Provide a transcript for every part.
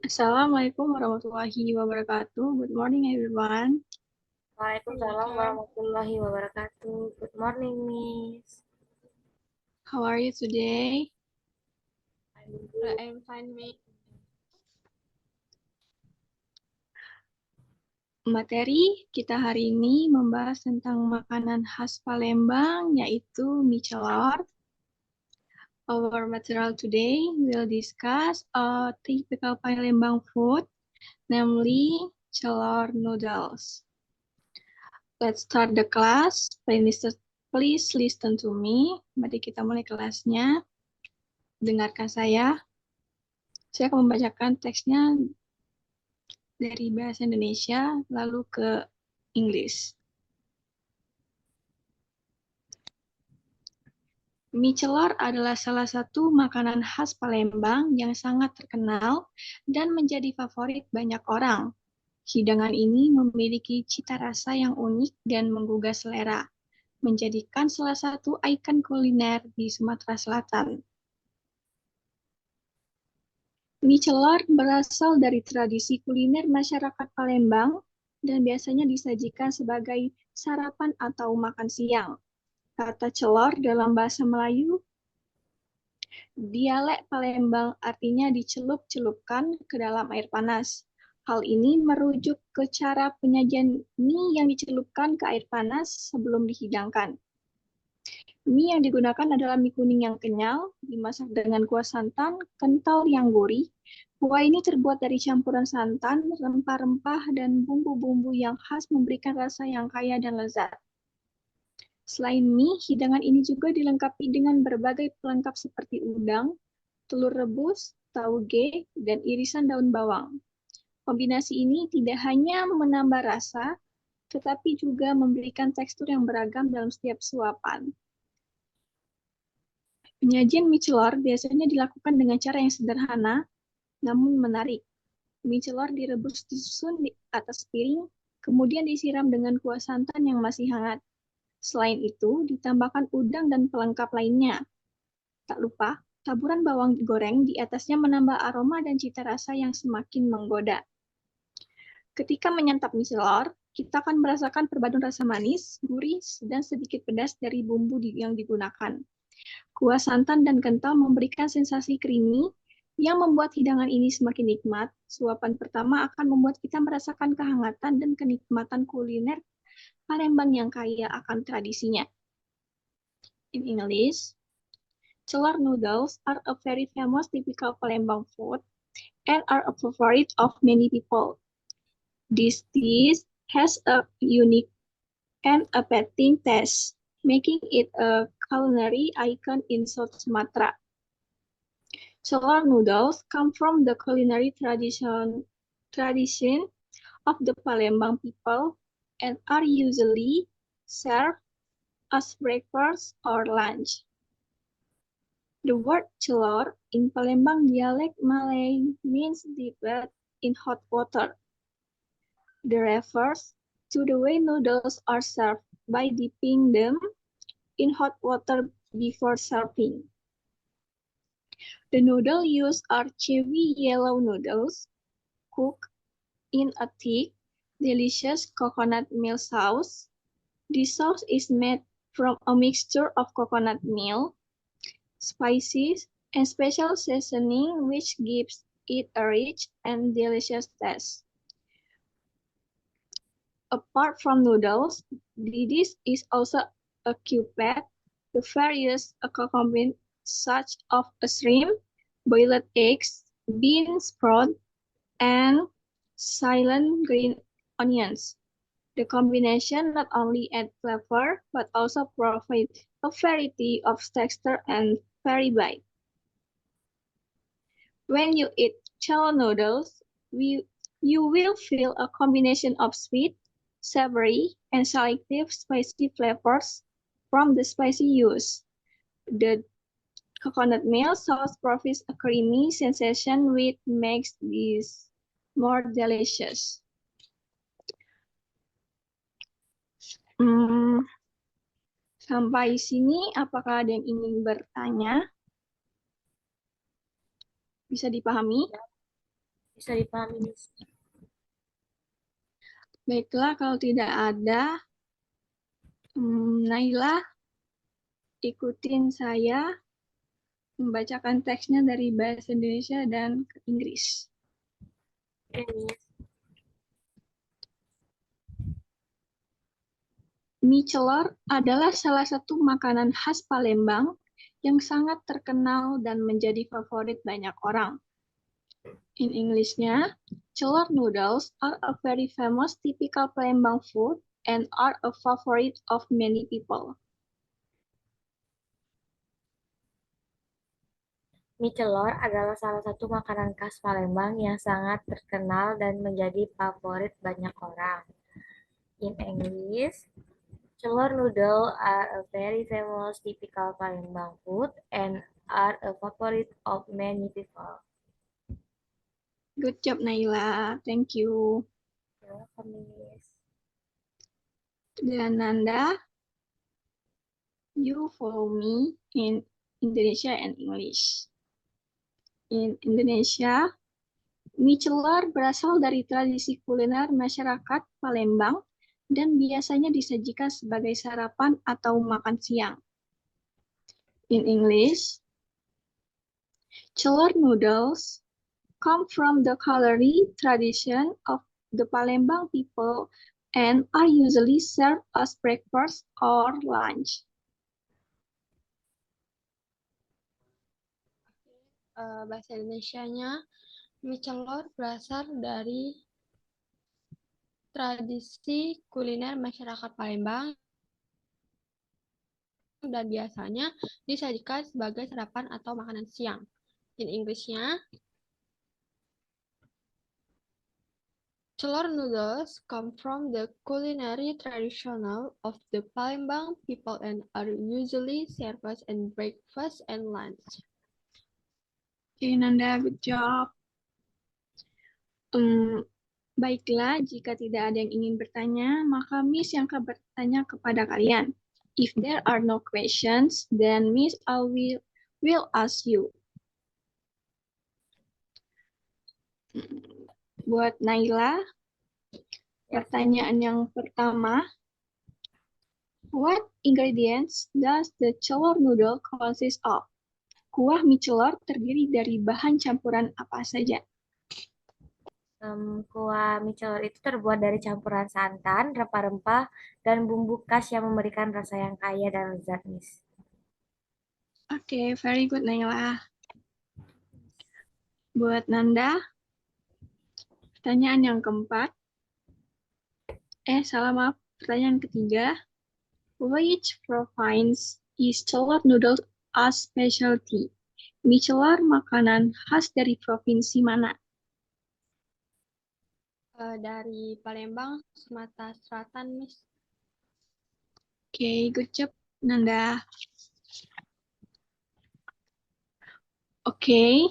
Assalamualaikum warahmatullahi wabarakatuh. Good morning, everyone. Waalaikumsalam warahmatullahi wabarakatuh. Good morning, Miss. How are you today? I'm good. I'm fine, Miss. Materi kita hari ini membahas tentang makanan khas Palembang, yaitu mie celor. Our material today will discuss a typical Palembang food, namely celor noodles. Let's start the class. Please listen to me. Mari kita mulai kelasnya. Dengarkan saya. Saya akan membacakan teksnya dari bahasa Indonesia lalu ke Inggris. Mie celor adalah salah satu makanan khas Palembang yang sangat terkenal dan menjadi favorit banyak orang. Hidangan ini memiliki cita rasa yang unik dan menggugah selera, menjadikan salah satu ikon kuliner di Sumatera Selatan. Mie celor berasal dari tradisi kuliner masyarakat Palembang dan biasanya disajikan sebagai sarapan atau makan siang. Kata celor dalam bahasa Melayu, dialek Palembang artinya dicelup-celupkan ke dalam air panas. Hal ini merujuk ke cara penyajian mie yang dicelupkan ke air panas sebelum dihidangkan. Mie yang digunakan adalah mie kuning yang kenyal, dimasak dengan kuah santan, kental yang gurih. Kuah ini terbuat dari campuran santan, rempah-rempah, dan bumbu-bumbu yang khas memberikan rasa yang kaya dan lezat. Selain mie, hidangan ini juga dilengkapi dengan berbagai pelengkap seperti udang, telur rebus, tauge, dan irisan daun bawang. Kombinasi ini tidak hanya menambah rasa, tetapi juga memberikan tekstur yang beragam dalam setiap suapan. Penyajian mie celor biasanya dilakukan dengan cara yang sederhana, namun menarik. Mie celor direbus disusun di atas piring, kemudian disiram dengan kuah santan yang masih hangat. Selain itu, ditambahkan udang dan pelengkap lainnya. Tak lupa, taburan bawang goreng di atasnya menambah aroma dan cita rasa yang semakin menggoda. Ketika menyantap mie celor, kita akan merasakan perpaduan rasa manis, gurih, dan sedikit pedas dari bumbu yang digunakan. Kuah santan dan kental memberikan sensasi creamy yang membuat hidangan ini semakin nikmat. Suapan pertama akan membuat kita merasakan kehangatan dan kenikmatan kuliner Palembang yang kaya akan tradisinya. In English, celor noodles are a very famous typical Palembang food and are a favorite of many people. This dish has a unique and appealing taste, making it a culinary icon in South Sumatra. Celor noodles come from the culinary tradition of the Palembang people and are usually served as breakfast or lunch. The word celor in Palembang dialect Malay means dipped in hot water. This refers to the way noodles are served by dipping them in hot water before serving. The noodles used are chewy yellow noodles cooked in a thick, delicious coconut milk sauce. This sauce is made from a mixture of coconut milk, spices, and special seasoning which gives it a rich and delicious taste. Apart from noodles, the dish is also occupied the various accompaniments such as a shrimp, boiled eggs, bean sprout, and silent green onions. The combination not only adds flavor, but also provides a variety of texture and very bite. When you eat celor noodles, you will feel a combination of sweet, savory, and selective spicy flavors from the spicy use. The coconut milk sauce provides a creamy sensation which makes this more delicious. Sampai sini, apakah ada yang ingin bertanya? Bisa dipahami? Bisa dipahami, Miss? Baiklah, kalau tidak ada, Naila, ikutin saya membacakan teksnya dari bahasa Indonesia dan ke Inggris. Oke, Miss. Mie celor adalah salah satu makanan khas Palembang yang sangat terkenal dan menjadi favorit banyak orang. In Englishnya, celor noodles are a very famous typical Palembang food and are a favorite of many people. Mie celor adalah salah satu makanan khas Palembang yang sangat terkenal dan menjadi favorit banyak orang. In English, celor noodle are a very famous typical Palembang food and are a favorite of many people. Good job, Naila. Thank you. Welcome, Miss. Dan Nanda, you follow me in Indonesia and English. In Indonesia, mie celor berasal dari tradisi kuliner masyarakat Palembang dan biasanya disajikan sebagai sarapan atau makan siang. In English, celor noodles come from the culinary tradition of the Palembang people and are usually served as breakfast or lunch. Bahasa Indonesianya, mie celor berasal dari tradisi kuliner masyarakat Palembang dan biasanya disajikan sebagai sarapan atau makanan siang. In Englishnya, celor noodles come from the culinary traditional of the Palembang people and are usually served as breakfast and lunch. Okay, Nanda, good job. Baiklah, jika tidak ada yang ingin bertanya, maka Miss yang akan bertanya kepada kalian. If there are no questions, then Miss I will ask you. Buat Naila, pertanyaan yang pertama, what ingredients does the celor noodle consist of? Kuah mie celor terdiri dari bahan campuran apa saja? Kuah mie celor itu terbuat dari campuran santan, rempah-rempah, dan bumbu khas yang memberikan rasa yang kaya dan lezat, Miss. Oke, very good Naila. Buat Nanda, pertanyaan yang keempat. Pertanyaan ketiga. Which province is celor noodle a specialty? Mie celor makanan khas dari provinsi mana? Dari Palembang, Sumatera Selatan, Miss. Okay, good job, Nanda. Okay,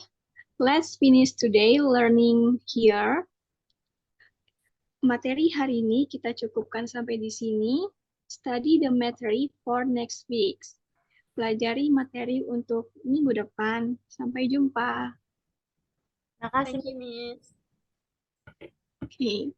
let's finish today learning here. Materi hari ini kita cukupkan sampai di sini. Study the material for next week. Pelajari materi untuk minggu depan. Sampai jumpa. Makasih, Thank you, Miss. Okay.